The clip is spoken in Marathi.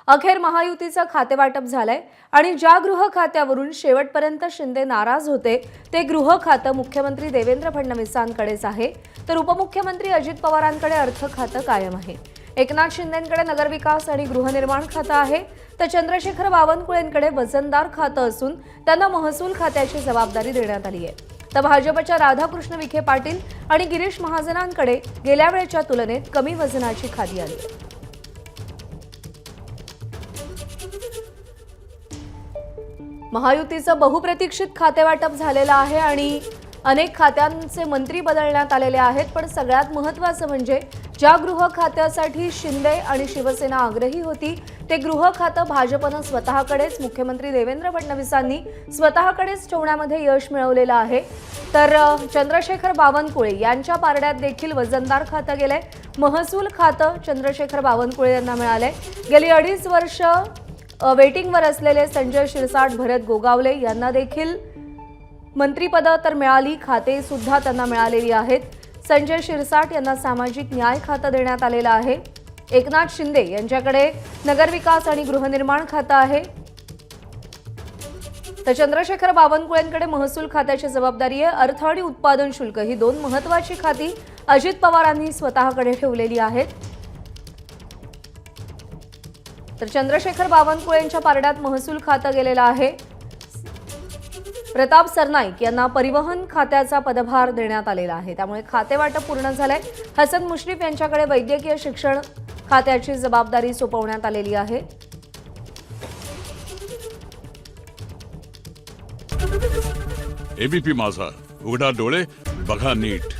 अखेर महायुतीचं खातेवाटप झालंय आणि ज्या गृह खात्यावरून शेवटपर्यंत शिंदे नाराज होते ते गृह खातं मुख्यमंत्री देवेंद्र फडणवीसांकडेच आहे, तर उपमुख्यमंत्री अजित पवारांकडे अर्थ खातं कायम आहे। एकनाथ शिंदेंकडे नगरविकास आणि गृहनिर्माण खातं आहे, तर चंद्रशेखर बावनकुळेंकडे वजनदार खातं असून त्यांना महसूल खात्याची जबाबदारी देण्यात आली आहे। तर भाजपच्या राधाकृष्ण विखे पाटील आणि गिरीश महाजनांकडे गेल्या वेळेच्या तुलनेत कमी वजनाची खाती आली आहे। महायुतीचं बहुप्रतीक्षित खातेवाटप झालेलं आहे आणि अनेक खात्यांचे मंत्री बदलण्यात आलेले आहेत, पण सगळ्यात महत्त्वाचं म्हणजे ज्या गृह खात्यासाठी शिंदे आणि शिवसेना आग्रही होती ते गृह खातं भाजपनं स्वतःकडेच मुख्यमंत्री देवेंद्र फडणवीसांनी स्वतःकडेच ठेवण्यामध्ये यश मिळवलेलं आहे। तर चंद्रशेखर बावनकुळे यांच्या पारड्यात देखील वजनदार खातं गेलंय। महसूल खातं चंद्रशेखर बावनकुळे यांना मिळालंय। गेली 2.5 वर्ष वेटिंगवर असलेले संजय शिरसाट, भरत गोगावले यांना देखील मंत्रिपद तर मिळाली, खाते सुद्धा त्यांना मिळालेली आहेत। संजय शिरसाट यांना सामाजिक न्याय खातं देण्यात आलेलं आहे। एकनाथ शिंदे यांच्याकडे नगरविकास आणि गृहनिर्माण खातं आहे, तर चंद्रशेखर बावनकुळेंकडे महसूल खात्याची जबाबदारी आहे। अर्थ आणि उत्पादन शुल्क ही दोन महत्त्वाची खाती अजित पवारांनी स्वतःकडे ठेवलेली आहेत। तर चंद्रशेखर बावनकुळेंच्या पारड्यात महसूल खातं गेलेलं आहे। प्रताप सरनाईक यांना परिवहन खात्याचा पदभार देण्यात आलेला आहे, त्यामुळे खातेवाटप पूर्ण झालंय। हसन मुश्रीफ यांच्याकडे वैद्यकीय शिक्षण खात्याची जबाबदारी सोपवण्यात आलेली आहे। एबीपी माझा, उघडा डोळे बघा नीट।